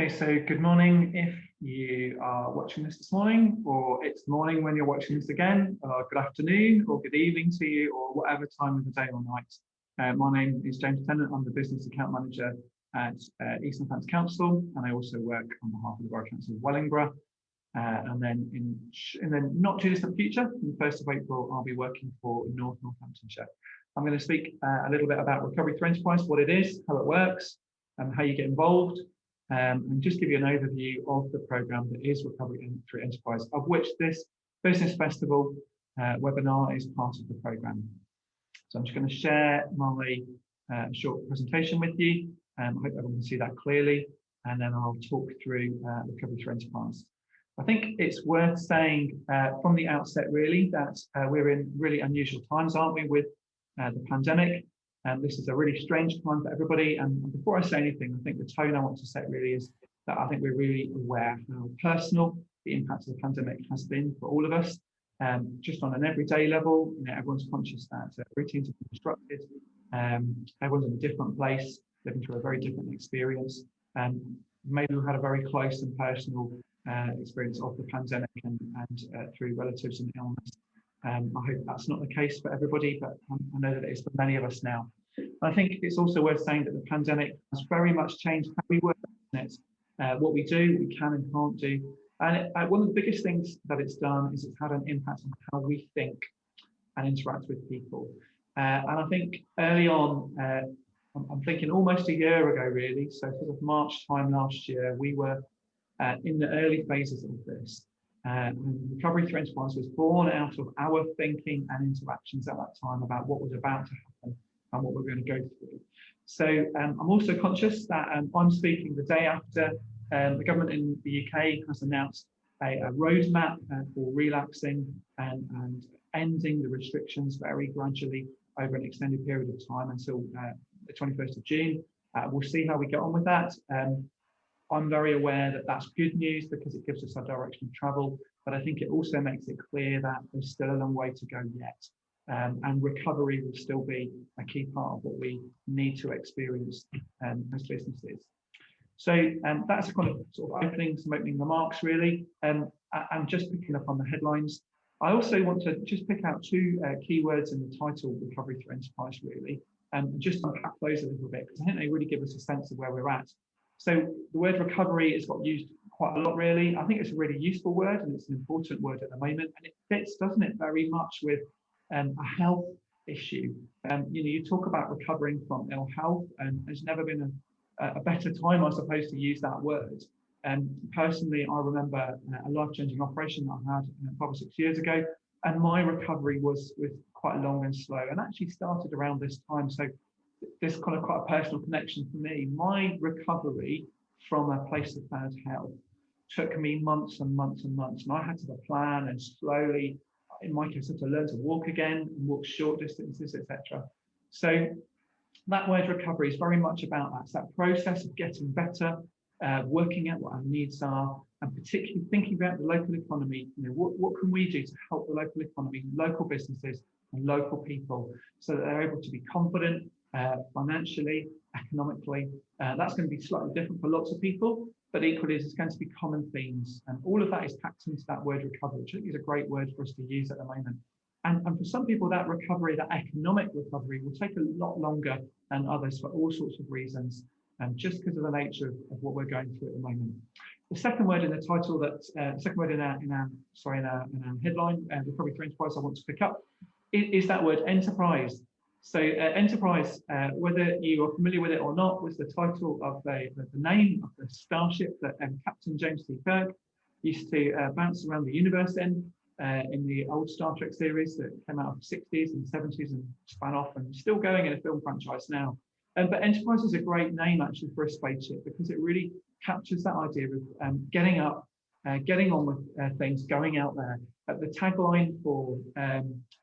Okay, so good morning if you are watching this morning, or it's morning when you're watching this again, or good afternoon or good evening to you, or whatever time of the day or night. My name is James Tennant. I'm the Business Account Manager at East Northants Council, and I also work on behalf of the Borough Council of Wellingborough. And then in the not too distant future, on the 1st of April, I'll be working for North Northamptonshire. I'm going to speak a little bit about Recovery Through Enterprise, what it is, how it works, and how you get involved. And just give you an overview of the programme that is Recovery Through Enterprise, of which this Business Festival webinar is part of the programme. So I'm just going to share my short presentation with you. I hope everyone can see that clearly, and then I'll talk through Recovery Through Enterprise. I think it's worth saying from the outset, really, that we're in really unusual times, aren't we, with the pandemic. This is a really strange time for everybody. And before I say anything, I think the tone I want to set really is that I think we're really aware how personal the impact of the pandemic has been for all of us. Just on an everyday level, everyone's conscious that routines have been disrupted. Everyone's in a different place, living through a very different experience. Maybe we've had a very close and personal experience of the pandemic and through relatives and illness. I hope that's not the case for everybody, but I know that it is for many of us now. I think it's also worth saying that the pandemic has very much changed how we work on it, what we do, we can and can't do. And one of the biggest things that it's done is it's had an impact on how we think and interact with people. And I think early on, I'm thinking almost a year ago, really, so sort of March time last year, we were in the early phases of this. Recovery Through Enterprise was born out of our thinking and interactions at that time about what was about to happen and what we're going to go through. So I'm also conscious that I'm speaking the day after the government in the UK has announced a roadmap for relaxing and ending the restrictions very gradually over an extended period of time until the 21st of June. We'll see how we get on with that. I'm very aware that that's good news because it gives us our direction of travel, but I think it also makes it clear that there's still a long way to go yet. And recovery will still be a key part of what we need to experience as businesses. So that's a kind of sort of some opening remarks, really. I'm just picking up on the headlines. I also want to just pick out two key words in the title, Recovery Through Enterprise, really, and just unpack those a little bit, because I think they really give us a sense of where we're at. So the word recovery has got used quite a lot, really. I think it's a really useful word and it's an important word at the moment. And it fits, doesn't it, very much with a health issue. You talk about recovering from ill health, and there's never been a better time, I suppose, to use that word. Personally, I remember a life-changing operation that I had 5 or 6 years ago, and my recovery was quite long and slow, and actually started around this time. So this kind of quite a personal connection for me. My recovery from a place of bad health took me months and months and months, and I had to plan and slowly, in my case, I had to learn to walk again and walk short distances, etc. So that word recovery is very much about that. It's that process of getting better, working out what our needs are, and particularly thinking about the local economy. What can we do to help the local economy, local businesses, and local people, so that they're able to be confident financially, economically. That's going to be slightly different for lots of people, but equally it's going to be common themes. And all of that is packed into that word recovery, which I think is a great word for us to use at the moment. And for some people, that recovery, that economic recovery, will take a lot longer than others for all sorts of reasons, just because of the nature of what we're going through at the moment. The second word in the title, second word in our headline, Recovery Through Enterprise, I want to pick up, is that word enterprise. So enterprise, whether you are familiar with it or not, was the title of the name of the starship that Captain James T. Kirk used to bounce around the universe in the old Star Trek series that came out of the 60s and 70s and span off and still going in a film franchise now. But Enterprise is a great name actually for a spaceship, because it really captures that idea of getting up, getting on with things, going out there. The tagline for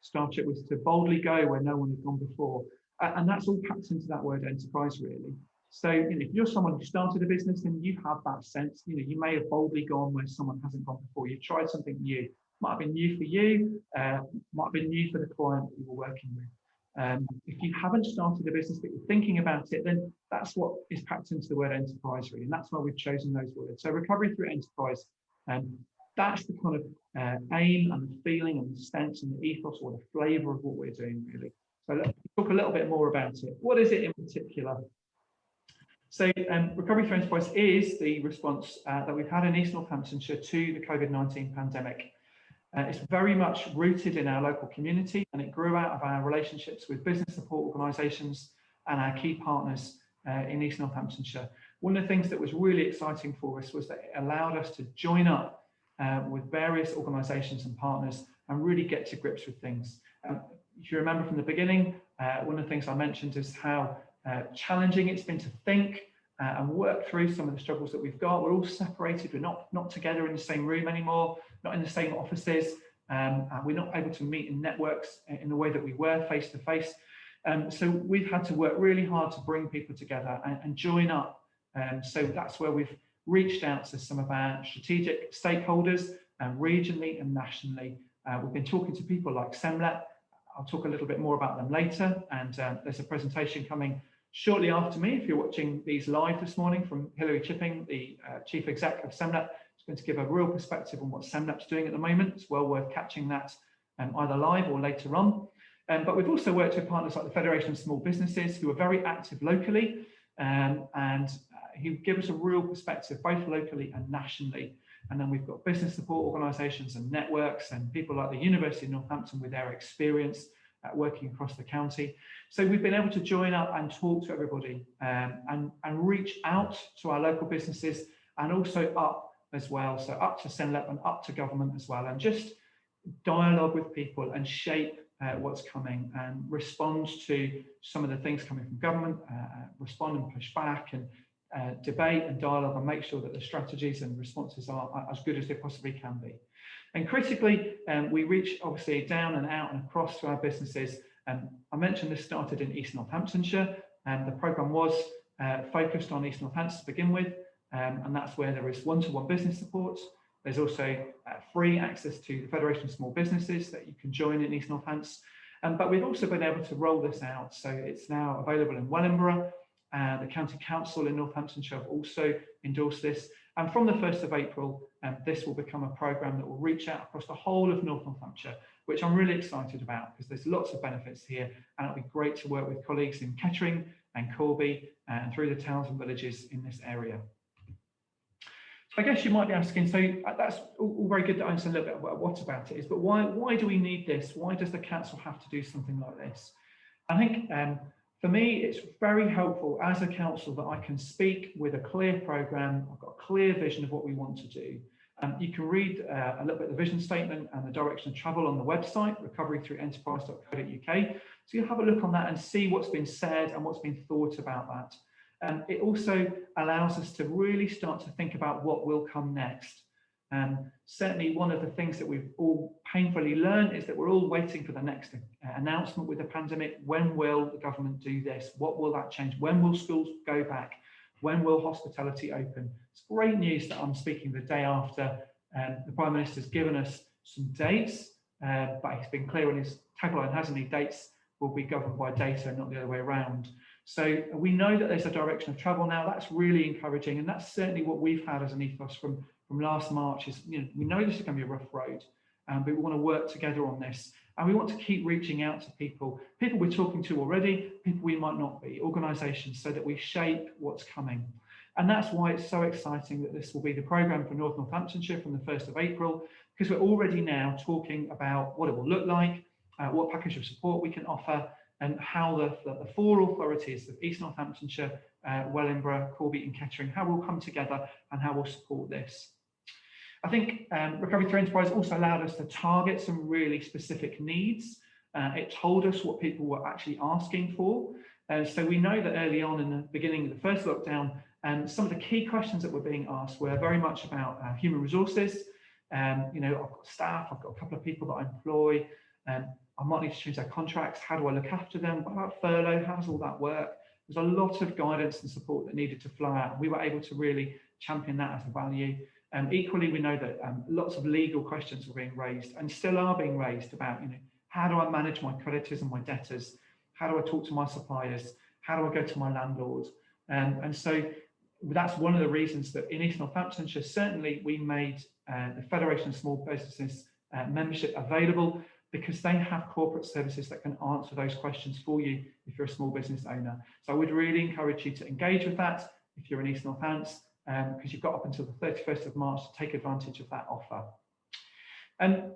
Starship was to boldly go where no one had gone before. And that's all packed into that word enterprise, really. So if you're someone who started a business and you have that sense, you may have boldly gone where someone hasn't gone before. You've tried something new. Might have been new for you, might have been new for the client that you were working with. If you haven't started a business but you're thinking about it, then that's what is packed into the word enterprise, really, and that's why we've chosen those words. So recovery through enterprise, that's the kind of aim and the feeling and the sense and the ethos or the flavour of what we're doing, really. So let's talk a little bit more about it. What is it in particular? So recovery through enterprise is the response that we've had in East Northamptonshire to the COVID-19 pandemic. It's very much rooted in our local community, and it grew out of our relationships with business support organisations and our key partners in East Northamptonshire. One of the things that was really exciting for us was that it allowed us to join up with various organisations and partners and really get to grips with things. If you remember from the beginning, one of the things I mentioned is how challenging it's been to think and work through some of the struggles that we've got. We're all separated, we're not together in the same room anymore, not in the same offices, and we're not able to meet in networks in the way that we were face to face. So we've had to work really hard to bring people together and join up. So that's where we've reached out to some of our strategic stakeholders regionally and nationally. We've been talking to people like SEMLEP. I'll talk a little bit more about them later, and there's a presentation coming shortly after me, if you're watching these live this morning, from Hilary Chipping, the Chief Exec of SEMLEP. It's going to give a real perspective on what SEMLEP's doing at the moment. It's well worth catching that either live or later on. But we've also worked with partners like the Federation of Small Businesses, who are very active locally and who give us a real perspective both locally and nationally. And then we've got business support organisations and networks and people like the University of Northampton with their experience working across the county. So we've been able to join up and talk to everybody and reach out to our local businesses and also up as well. So up to SEMLEP and up to government as well, and just dialogue with people and shape what's coming and respond to some of the things coming from government, respond and push back and debate and dialogue and make sure that the strategies and responses are as good as they possibly can be. And critically, we reach obviously down and out and across to our businesses. I mentioned this started in East Northamptonshire, and the programme was focused on East Northampton to begin with, and that's where there is one-to-one business support. There's also free access to the Federation of Small Businesses that you can join in East Northampton. But we've also been able to roll this out, so it's now available in Wellingborough. The County Council in Northamptonshire have also endorsed this. And from the 1st of April, this will become a programme that will reach out across the whole of North Northamptonshire, which I'm really excited about because there's lots of benefits here, and it'll be great to work with colleagues in Kettering and Corby and through the towns and villages in this area. So I guess you might be asking, so that's all very good to understand a little bit what about it is, but why do we need this? Why does the council have to do something like this? I think for me, it's very helpful as a council that I can speak with a clear programme. I've got a clear vision of what we want to do. You can read a little bit of the vision statement and the direction of travel on the website, recoverythroughenterprise.co.uk. So you have a look on that and see what's been said and what's been thought about that. It also allows us to really start to think about what will come next. Certainly one of the things that we've all painfully learned is that we're all waiting for the next announcement with the pandemic. When will the government do this? What will that change? When will schools go back? When will hospitality open? It's great news that I'm speaking the day after the Prime Minister's given us some dates, but he's been clear on his tagline, hasn't he? Dates will be governed by data, not the other way around. So we know that there's a direction of travel now. That's really encouraging, and that's certainly what we've had as an ethos from last March. Is we know this is going to be a rough road, but we want to work together on this, and we want to keep reaching out to people we're talking to already, people we might not be, organisations, so that we shape what's coming. And that's why it's so exciting that this will be the programme for North Northamptonshire from the 1st of April, because we're already now talking about what it will look like, what package of support we can offer, and how the four authorities of East Northamptonshire, Wellingborough, Corby and Kettering, how we'll come together and how we'll support this. I think Recovery Through Enterprise also allowed us to target some really specific needs. It told us what people were actually asking for. So we know that early on in the beginning of the first lockdown, some of the key questions that were being asked were very much about human resources. I've got staff, I've got a couple of people that I employ. I might need to change their contracts. How do I look after them? What about furlough? How does all that work? There's a lot of guidance and support that needed to flow out. We were able to really champion that as a value. Equally, we know that lots of legal questions were being raised and still are being raised about, how do I manage my creditors and my debtors? How do I talk to my suppliers? How do I go to my landlord? And so that's one of the reasons that in East Northamptonshire, certainly we made the Federation of Small Businesses membership available, because they have corporate services that can answer those questions for you if you're a small business owner. So I would really encourage you to engage with that if you're in East Northants, because you've got up until the 31st of March to take advantage of that offer. And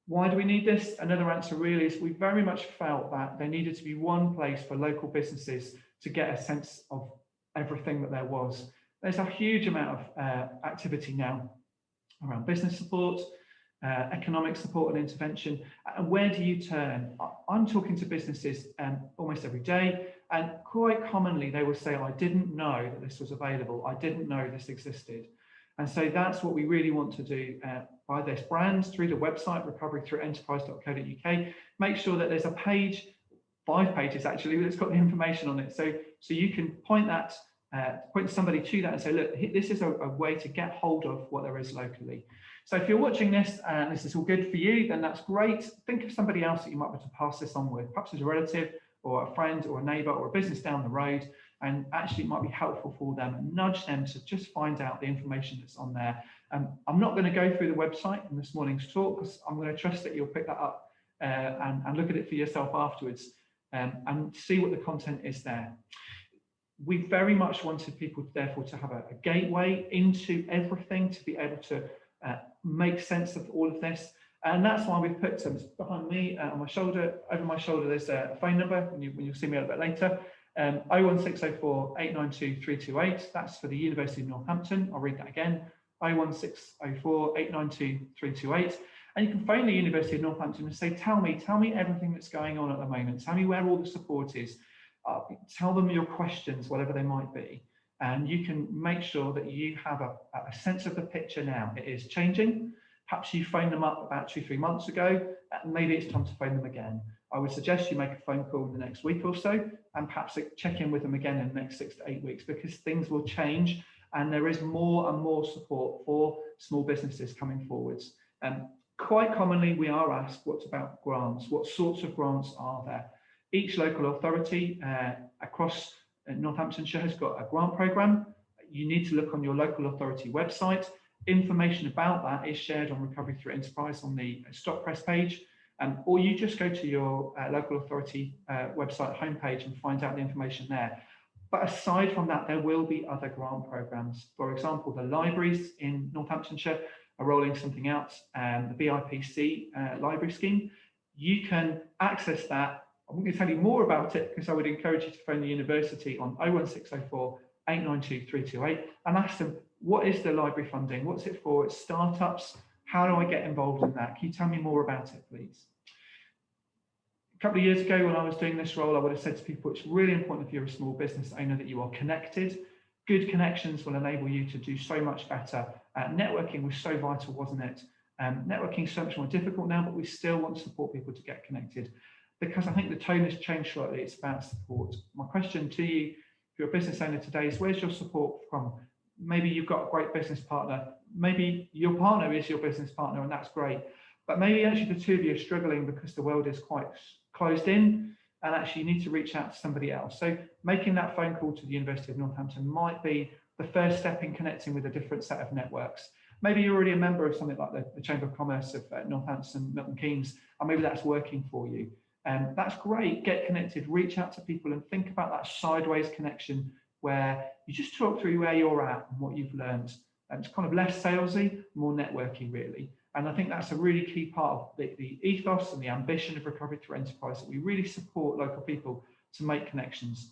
why do we need this? Another answer really is we very much felt that there needed to be one place for local businesses to get a sense of everything that there was. There's a huge amount of activity now around business support, economic support and intervention. And where do you turn? I'm talking to businesses almost every day, and quite commonly they will say, I didn't know that this was available. I didn't know this existed. And so that's what we really want to do by this brand through the website, recoverythroughenterprise.co.uk. Make sure that there's a page, 5 pages actually, that's got the information on it. So you can point somebody to that and say, look, this is a way to get hold of what there is locally. So if you're watching this and this is all good for you, then that's great. Think of somebody else that you might want to pass this on with, perhaps as a relative or a friend or a neighbour or a business down the road, and actually it might be helpful for them, and nudge them to just find out the information that's on there. I'm not going to go through the website in this morning's talk, because I'm going to trust that you'll pick that up and look at it for yourself afterwards and see what the content is there. We very much wanted people, therefore, to have a gateway into everything, to be able to make sense of all of this. And that's why we've put some behind me on my shoulder, over my shoulder, there's a phone number when you'll see me a little bit later. 01604 892 328. That's for the University of Northampton. I'll read that again. 01604 892 328. And you can phone the University of Northampton and say, tell me everything that's going on at the moment. Tell me where all the support is. Tell them your questions, whatever they might be. And you can make sure that you have a sense of the picture now. It is changing. Perhaps you phoned them up about 2-3 months ago, and maybe it's time to phone them again. I would suggest you make a phone call in the next week or so, and perhaps check in with them again in the next 6 to 8 weeks, because things will change and there is more and more support for small businesses coming forwards. Quite commonly, we are asked, what about grants? What sorts of grants are there? Each local authority across Northamptonshire has got a grant programme. You need to look on your local authority website. Information about that is shared on Recovery Through Enterprise on the Stock Press page, or you just go to your local authority website homepage and find out the information there. But aside from that, there will be other grant programmes. For example, the libraries in Northamptonshire are rolling something out, the BIPC library scheme. You can access that. I'm going to tell you more about it, because I would encourage you to phone the university on 01604 892 328 and ask them, what is the library funding? What's it for? It's startups. How do I get involved in that? Can you tell me more about it, please? A couple of years ago, when I was doing this role, I would have said to people, it's really important if you're a small business owner that you are connected. Good connections will enable you to do so much better. Networking was so vital, wasn't it? Networking is so much more difficult now, but we still want to support people to get connected, because I think the tone has changed slightly. It's about support. My question to you, if you're a business owner today, is where's your support from? Maybe you've got a great business partner. Maybe your partner is your business partner, and that's great. But maybe actually the two of you are struggling because the world is quite closed in, and actually you need to reach out to somebody else. So making that phone call to the University of Northampton might be the first step in connecting with a different set of networks. Maybe you're already a member of something like the Chamber of Commerce of Northampton, Milton Keynes, and maybe that's working for you. That's great. Get connected, reach out to people, and think about that sideways connection where you just talk through where you're at and what you've learned. And it's kind of less salesy, more networking, really. And I think that's a really key part of the ethos and the ambition of Recovery Through Enterprise, that we really support local people to make connections.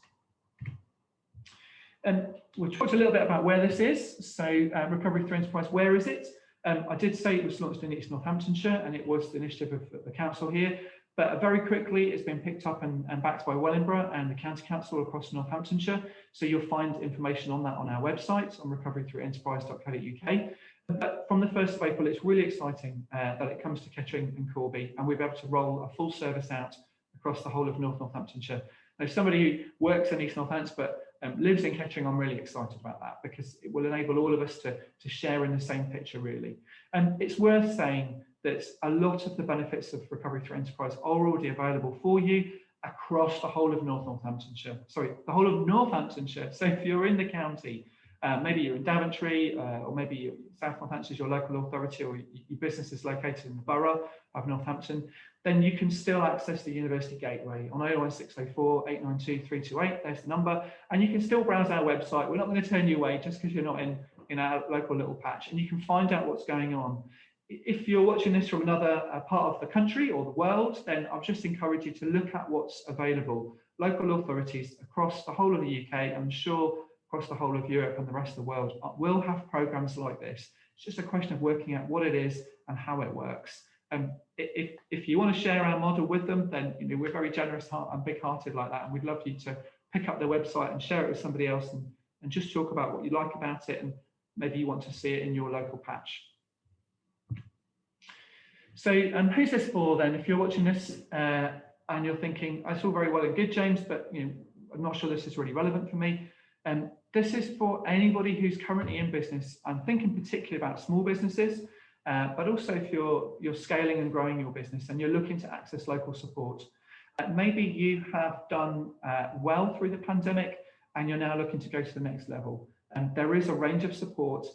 And we'll talk a little bit about where this is. So Recovery Through Enterprise, where is it? I did say it was launched in East Northamptonshire, and it was the initiative of the council here. But very quickly, it's been picked up and backed by Wellingborough and the County Council across Northamptonshire. So you'll find information on that on our website, on recoverythroughenterprise.co.uk. But from the 1st of April, it's really exciting that it comes to Kettering and Corby, and we'll be able to roll a full service out across the whole of North Northamptonshire. Now, somebody who works in East Northants but lives in Kettering, I'm really excited about that, because it will enable all of us to share in the same picture, really. And it's worth saying that a lot of the benefits of Recovery Through Enterprise are already available for you. across the whole of Northamptonshire. Sorry, the whole of Northamptonshire. So if you're in the county, maybe you're in Daventry, or maybe South Northampton is your local authority, or your business is located in the borough of Northampton, then you can still access the University Gateway on 01604 892 328. There's the number, and you can still browse our website. We're not going to turn you away just because you're not in our local little patch, and you can find out what's going on. If you're watching this from another part of the country or the world, then I'll just encourage you to look at what's available. Local authorities across the whole of the UK, I'm sure across the whole of Europe and the rest of the world, will have programs like this. It's just a question of working out what it is and how it works. If you want to share our model with them, then we're very generous and big-hearted like that, and we'd love you to pick up their website and share it with somebody else, and just talk about what you like about it, and maybe you want to see it in your local patch. So who's this for then? If you're watching this and you're thinking, it's all very well and good, James, but I'm not sure this is really relevant for me. This is for anybody who's currently in business. I'm thinking particularly about small businesses, but also if you're scaling and growing your business and you're looking to access local support. Maybe you have done well through the pandemic and you're now looking to go to the next level. There is a range of support.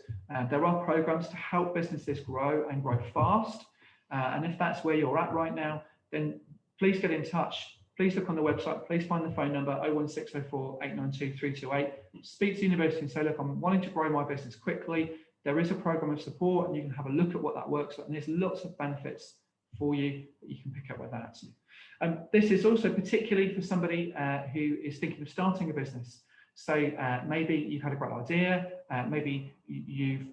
There are programs to help businesses grow and grow fast. And if that's where you're at right now, then please get in touch. Please look on the website. Please find the phone number 01604 892 328. Speak to the university and say, look, I'm wanting to grow my business quickly. There is a program of support, and you can have a look at what that works like. And there's lots of benefits for you that you can pick up with that. This is also particularly for somebody who is thinking of starting a business. So maybe you've had a great idea, maybe you've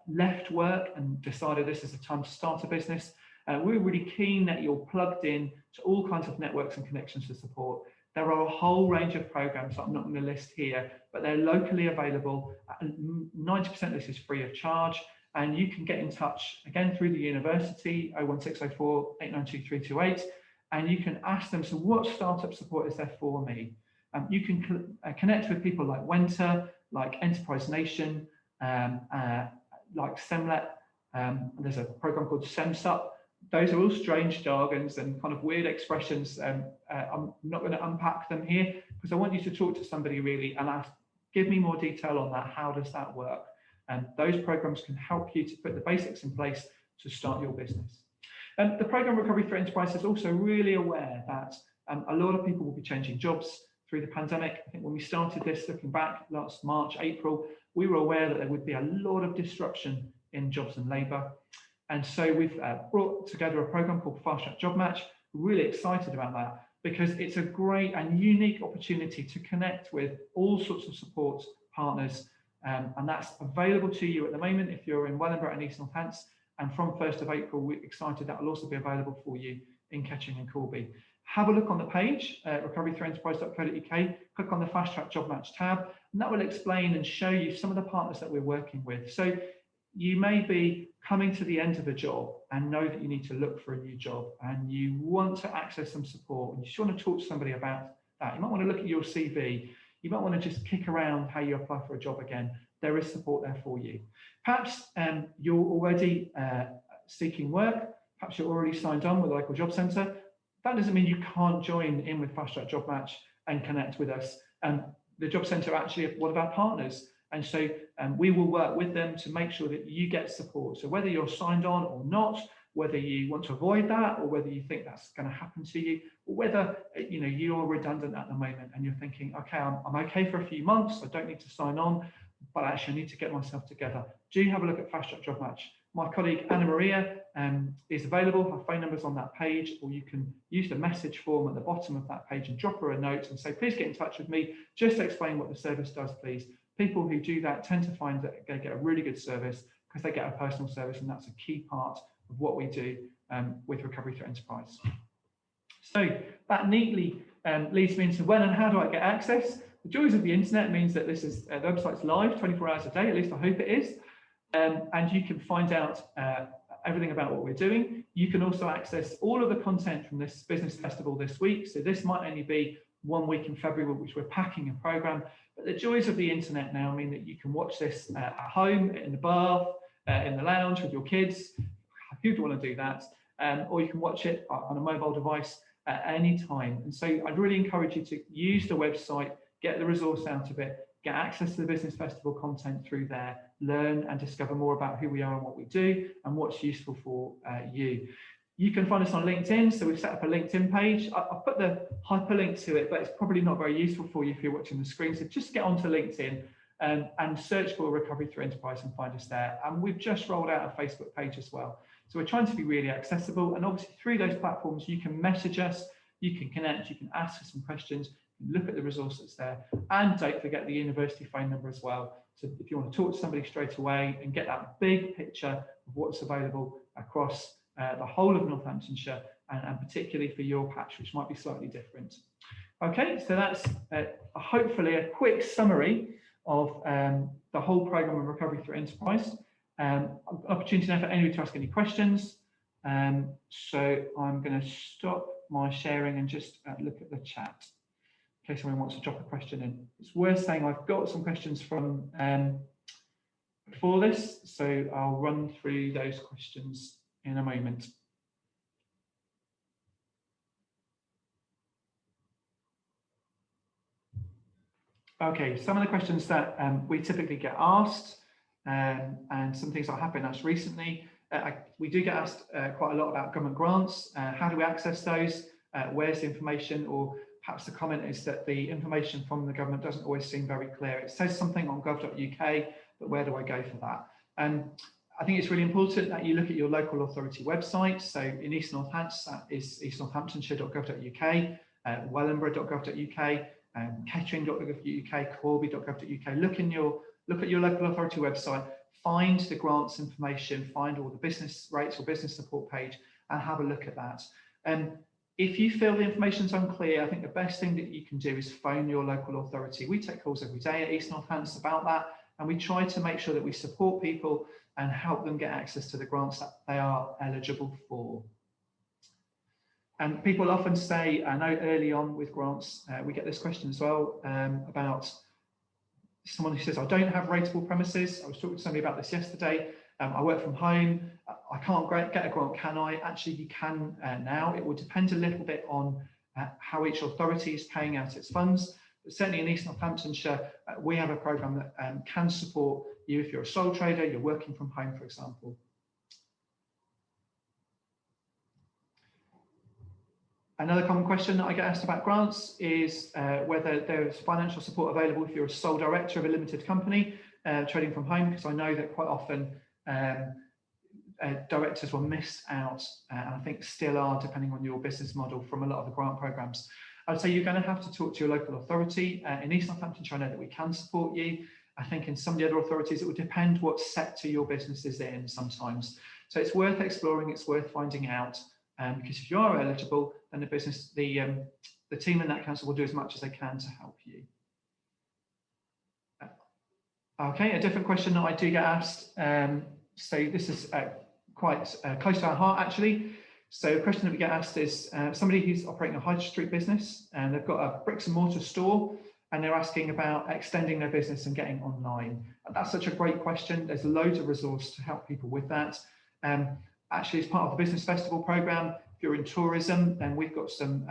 left work and decided this is the time to start a business. We're really keen that you're plugged in to all kinds of networks and connections to support. There are a whole range of programs that I'm not going to list here, but they're locally available. 90% of this is free of charge, and you can get in touch again through the university, 01604 892 328, and you can ask them, so what startup support is there for me? You can connect with people like Wenter, like Enterprise Nation, like SEMLET. There's a program called SEMSUP. Those are all strange jargons and kind of weird expressions. I'm not going to unpack them here because I want you to talk to somebody really and ask, give me more detail on that. How does that work? And those programs can help you to put the basics in place to start your business. The program Recovery for Enterprise is also really aware that a lot of people will be changing jobs through the pandemic. I think when we started this, looking back last March, April, we were aware that there would be a lot of disruption in jobs and labour. And so we've brought together a program called Fast Track Job Match. We're really excited about that because it's a great and unique opportunity to connect with all sorts of support partners. And that's available to you at the moment if you're in Wellingborough and East Northants. And from 1st of April, we're excited that will also be available for you in Ketching and Corby. Have a look on the page, recoverythroughenterprise.co.uk, click on the Fast Track Job Match tab, and that will explain and show you some of the partners that we're working with. So you may be coming to the end of a job and know that you need to look for a new job and you want to access some support and you just want to talk to somebody about that. You might want to look at your CV. You might want to just kick around how you apply for a job again. There is support there for you. Perhaps you're already seeking work. Perhaps you're already signed on with a local job centre. That doesn't mean you can't join in with Fast Track Job Match and connect with us. The job centre are actually one of our partners. And so we will work with them to make sure that you get support. So whether you're signed on or not, whether you want to avoid that or whether you think that's going to happen to you, or whether you're redundant at the moment and you're thinking, okay, I'm okay for a few months, I don't need to sign on, but actually I need to get myself together. Do have a look at Fast Track Job Match. My colleague Anna Maria is available. Her phone number's on that page, or you can use the message form at the bottom of that page and drop her a note and say, please get in touch with me. Just explain what the service does, please. People who do that tend to find that they get a really good service because they get a personal service, and that's a key part of what we do with Recovery Through Enterprise. So that neatly leads me into when and how do I get access? The joys of the internet means that this is the website's live 24 hours a day, at least I hope it is. And you can find out everything about what we're doing. You can also access all of the content from this business festival this week. So this might only be 1 week in February, which we're packing a program. But the joys of the internet now mean that you can watch this at home, in the bath, in the lounge with your kids, if you want to do that, or you can watch it on a mobile device. at any time. And so I'd really encourage you to use the website, get the resource out of it, get access to the Business Festival content through there, learn and discover more about who we are and what we do and what's useful for you. You can find us on LinkedIn, so we've set up a LinkedIn page. I'll put the hyperlink to it, but it's probably not very useful for you if you're watching the screen. So just get onto LinkedIn and search for Recovery Through Enterprise and find us there. And we've just rolled out a Facebook page as well. So we're trying to be really accessible. And obviously through those platforms, you can message us, you can connect, you can ask us some questions, look at the resources there. And don't forget the university phone number as well. So if you want to talk to somebody straight away and get that big picture of what's available across the whole of Northamptonshire, and particularly for your patch, which might be slightly different. Okay, so that's hopefully a quick summary of the whole programme of Recovery Through Enterprise. Opportunity now for anybody to ask any questions. So I'm going to stop my sharing and just look at the chat in case someone wants to drop a question in. It's worth saying I've got some questions from before this, so I'll run through those questions in a moment. Okay, some of the questions that we typically get asked, and some things that happened actually recently. We do get asked quite a lot about government grants. How do we access those? Where's the information? Or perhaps the comment is that the information from the government doesn't always seem very clear. It says something on gov.uk, but where do I go for that? I think it's really important that you look at your local authority website. So in East Northampton, that is eastnorthamptonshire.gov.uk, wellingborough.gov.uk, kettering.gov.uk, corby.gov.uk. Look at your local authority website, find the grants information, find all the business rates or business support page, and have a look at that. If you feel the information is unclear, I think the best thing that you can do is phone your local authority. We take calls every day at East Northampton about that, and we try to make sure that we support people and help them get access to the grants that they are eligible for. And people often say, I know early on with grants, we get this question as well about someone who says, I don't have rateable premises. I was talking to somebody about this yesterday. I work from home. I can't get a grant, can I? Actually, you can now. It will depend a little bit on how each authority is paying out its funds. But certainly in East Northamptonshire, we have a programme that can support you if you're a sole trader, you're working from home, for example. Another common question that I get asked about grants is whether there's financial support available if you're a sole director of a limited company trading from home, because I know that quite often directors will miss out, and I think still are, depending on your business model, from a lot of the grant programmes. I would say you're going to have to talk to your local authority. In East Northamptonshire, I know that we can support you. I think in some of the other authorities, it would depend what sector your business is in sometimes. So it's worth exploring, it's worth finding out, because if you are eligible, then the team in that council will do as much as they can to help you. Okay, a different question that I do get asked. So this is quite close to our heart, actually. So a question that we get asked is somebody who's operating a high street business and they've got a bricks and mortar store, and they're asking about extending their business and getting online. And that's such a great question. There's loads of resource to help people with that. Actually, as part of the Business Festival programme, if you're in tourism, then we've got some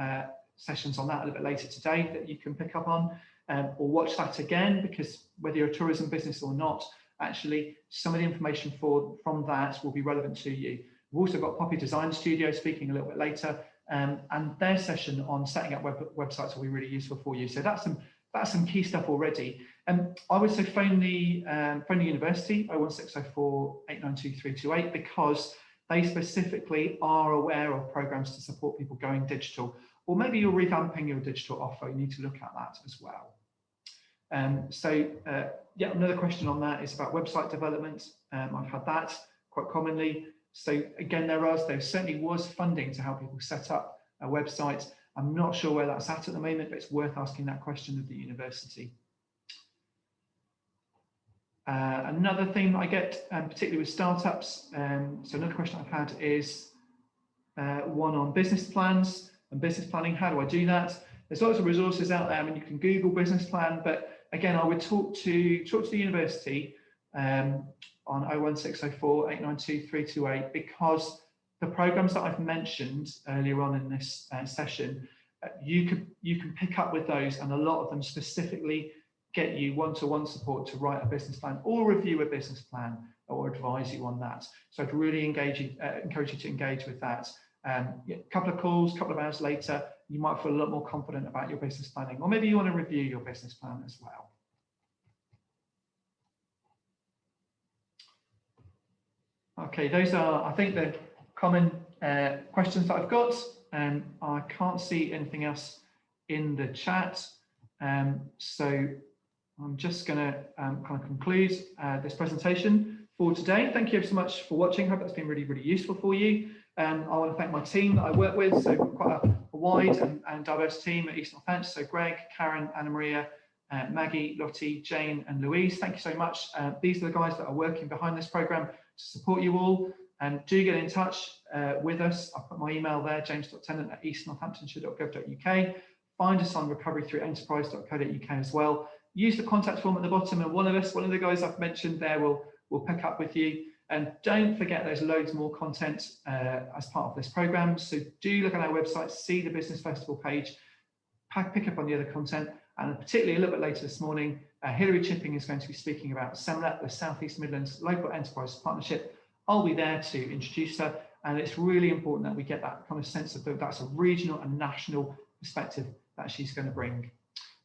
sessions on that a little bit later today that you can pick up on, or watch that again, because whether you're a tourism business or not, actually, some of the information from that will be relevant to you. We've also got Poppy Design Studio speaking a little bit later, and their session on setting up websites will be really useful for you. So that's some key stuff already. I would say phone the university, 01604 892 328, because they specifically are aware of programs to support people going digital, or maybe you're revamping your digital offer. You need to look at that as well. Yeah, another question on that is about website development. I've had that quite commonly. So again, there certainly was funding to help people set up a website. I'm not sure where that's at the moment, but it's worth asking that question of the university. Another thing I get, particularly with startups, so another question I've had is one on business plans and business planning. How do I do that? There's lots of resources out there. I mean, you can Google business plan, but again, I would talk to the university on 01604 892 328, because the programs that I've mentioned earlier on in this session, you can pick up with those, and a lot of them specifically get you one-to-one support to write a business plan or review a business plan or advise you on that. So I'd really encourage you to engage with that. A couple of calls, couple of hours later, you might feel a lot more confident about your business planning, or maybe you want to review your business plan as well. Okay, those are, I think, the common questions that I've got. I can't see anything else in the chat. So I'm just going to kind of conclude this presentation for today. Thank you so much for watching. Hope that's been really, really useful for you. I want to thank my team that I work with. So quite a wide and diverse team at East Northants. So Greg, Karen, Anna Maria, Maggie, Lottie, Jane and Louise. Thank you so much. These are the guys that are working behind this program to support you all. And do get in touch with us. I'll put my email there, james.tennant@eastnorthamptonshire.gov.uk. Find us on recoverythroughenterprise.co.uk as well. Use the contact form at the bottom, and one of the guys I've mentioned there will pick up with you. And don't forget, there's loads more content as part of this program. So do look at our website, see the Business Festival page, pick up on the other content. And particularly a little bit later this morning, Hilary Chipping is going to be speaking about SEMLEP, the South East Midlands Local Enterprise Partnership. I'll be there to introduce her, and it's really important that we get that kind of sense of that's a regional and national perspective that she's going to bring.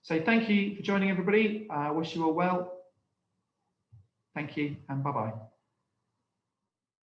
So thank you for joining, everybody. I wish you all well. Thank you, and bye-bye.